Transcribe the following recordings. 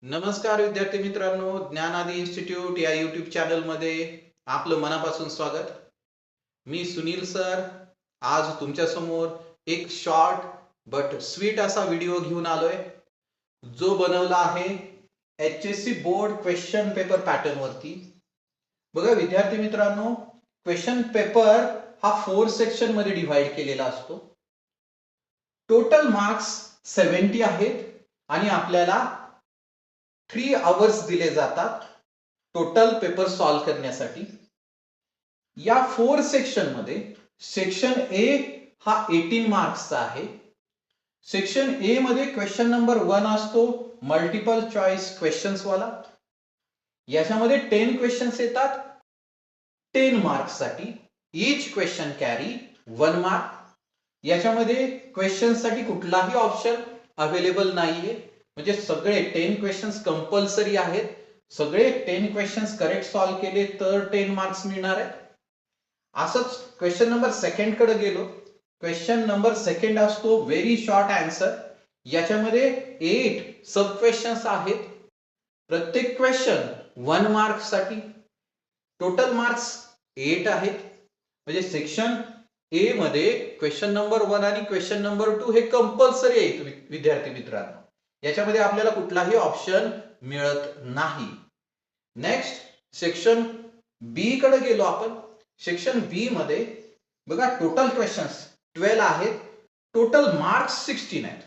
नमस्कार विद्यार्थी मित्रांनो, ज्ञानादी इन्स्टिट्यूट या यूट्यूब चॅनलमध्ये आपलं मनापासून स्वागत. मी सुनील सर आज तुमच्या समोर एक शॉर्ट बट स्वीट असा व्हिडिओ घेऊन आलोय, जो बनवला आहे HSC board question paper pattern वरती. बघा विद्यार्थी मित्रांनो, क्वेश्चन पेपर हा 4 सेक्शन मध्ये डिव्हाइड केलेला असतो. टोटल मार्क्स 70 आहेत आणि आपल्याला 3 आवर्स दिले जातात टोटल पेपर सॉल्व्ह करण्यासाठी. या 4 सेक्शन मध्ये सेक्शन ए हा 18 मार्क्सचा आहे. सेक्शन ए मध्ये क्वेश्चन नंबर 1 असतो मल्टिपल चॉईस क्वेश्चन्स वाला. याच्यामध्ये 10 क्वेश्चन्स येतात 10 मार्क्स साठी. Each question carry 1 mark. याच्यामध्ये क्वेश्चन साठी कुठलाही ऑप्शन अवेलेबल नाहीये, म्हणजे सगळे 10 क्वेश्चन्स कंपल्सरी आहेत. सगळे 10 क्वेश्चन्स करेक्ट सॉल्व्ह केले तर 10 मार्क्स मिळणार आहेत. असंच क्वेश्चन नंबर सेकंड कडे गेलो. क्वेश्चन नंबर सेकंड असतो व्हेरी शॉर्ट आन्सर. याच्यामध्ये 8 सब क्वेश्चन्स आहेत. प्रत्येक क्वेश्चन 1 मार्क साठी. टोटल मार्क्स 8 आहेत. म्हणजे सेक्शन ए मध्ये क्वेश्चन नंबर 1 आणि क्वेश्चन नंबर 2 हे कंपल्सरी आहेत विद्यार्थी मित्रांनो. याच्यामध्ये आपल्याला कुठलाही ऑप्शन मिळत नाही. नेक्स्ट सेक्शन बी कडे गेलो आपण. सेक्शन बी मध्ये बघा टोटल क्वेश्चन्स 12 आहेत. टोटल मार्क्स 16 आहेत.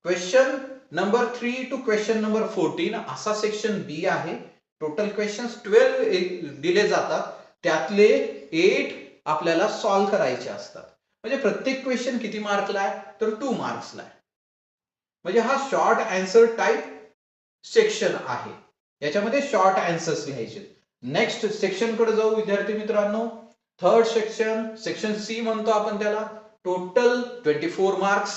Question number 3 to question number 14 असा सेक्शन बी आहे. टोटल क्वेश्चन्स 12 दिले जातात, त्यातले 8 आपल्याला सॉल्व्ह करायचे असतात. म्हणजे प्रत्येक क्वेश्चन किती मार्कला आहे तर 2 मार्क्सला आहे. म्हणजे हा शॉर्ट आन्सर टाइप सेक्शन आहे. याच्यामध्ये शॉर्ट आन्सर्स लिहायचे. नेक्स्ट सेक्शन कडे जाऊ विद्यार्थी मित्रांनो. थर्ड सेक्शन, सेक्शन सी म्हणतो आपण त्याला. Total 24 marks.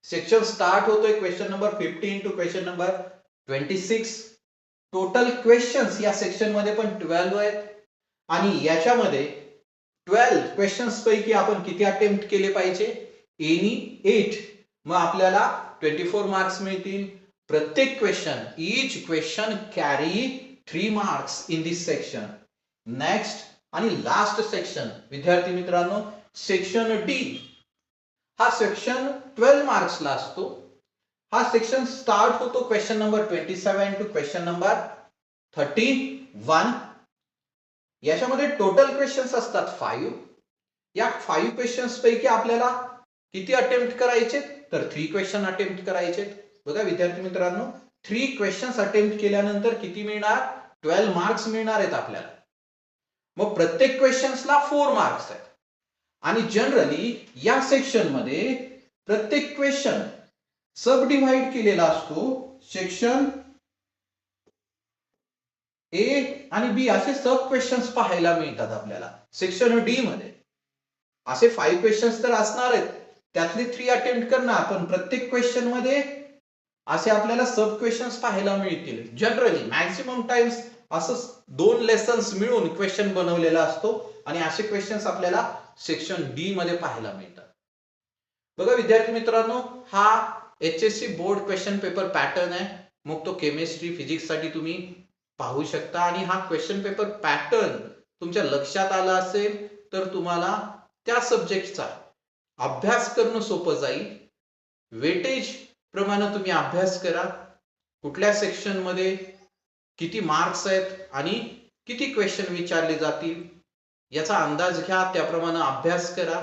सेक्शन स्टार्ट होतोय question number 15 to question number 26. Total questions या सेक्शन मध्ये पण 12 आहेत. आणि याच्यामध्ये 12 क्वेश्चन्स पैकी आपण किती अटेम्प्ट केले पाहिजे? एनी 8. मग आपल्याला 24 मार्क्स मिळतील. प्रत्येक question, each question carry 3 marks in this section. Next आणि लास्ट सेक्शन विद्यार्थी मित्रांनो, सेक्शन डी. हा सेक्शन 12 मार्क्सला असतो. हा सेक्शन स्टार्ट होतो question number 27 to question number 31. याच्यामध्ये टोटल क्वेश्चन्स असतात 5. या 5 क्वेश्चन्स पैकी आपल्याला किती अटेम्प्ट करायचे तर 3 क्वेश्चन अटेम्प्ट करायचे. बघा विद्यार्थी मित्रांनो, 3 क्वेश्चन्स अटेम्प्ट केल्यानंतर किती मिळणार? 12 मार्क्स मिळणार आहेत आपल्याला. मग प्रत्येक क्वेश्चन्सला 4 मार्क्स आहेत. आणि जनरली या सेक्शन मध्ये प्रत्येक क्वेश्चन सब डिव्हाइड केलेला असतो. सेक्शन ए आणि बी असे सब क्वेश्चन्स पाहायला मिळतात आपल्याला. सेक्शन डी मध्ये असे 5 क्वेश्चन्स तर असणार आहेत, त्यातले 3 अटेम्प्ट करणार. पण प्रत्येक क्वेश्चन मध्ये असे आपल्याला सब क्वेश्चन्स पाहायला मिळतील. जनरली मॅक्सिमम टाइम्स असं 2 लेसन्स मिळून क्वेश्चन बनवलेला असतो आणि असे क्वेश्चन्स आपल्याला सेक्शन डी मध्ये पाहायला मिळतात. बघा विद्यार्थी मित्रांनो, हा HSC board question paper pattern आहे. मग तो केमिस्ट्री फिजिक्स साठी तुम्ही पाहू शकता. आणि हा क्वेश्चन पेपर पॅटर्न तुमच्या लक्षात आला असेल तर तुम्हाला त्या सब्जेक्टचा अभ्यास करणं सोपं जाईल. वेटेज प्रमाणे तुम्ही अभ्यास करा. कुठल्या सेक्शन मध्ये किती मार्क्स आहेत आणि किती क्वेश्चन विचारले जातील याचा अंदाज घ्या. त्याप्रमाणे अभ्यास करा.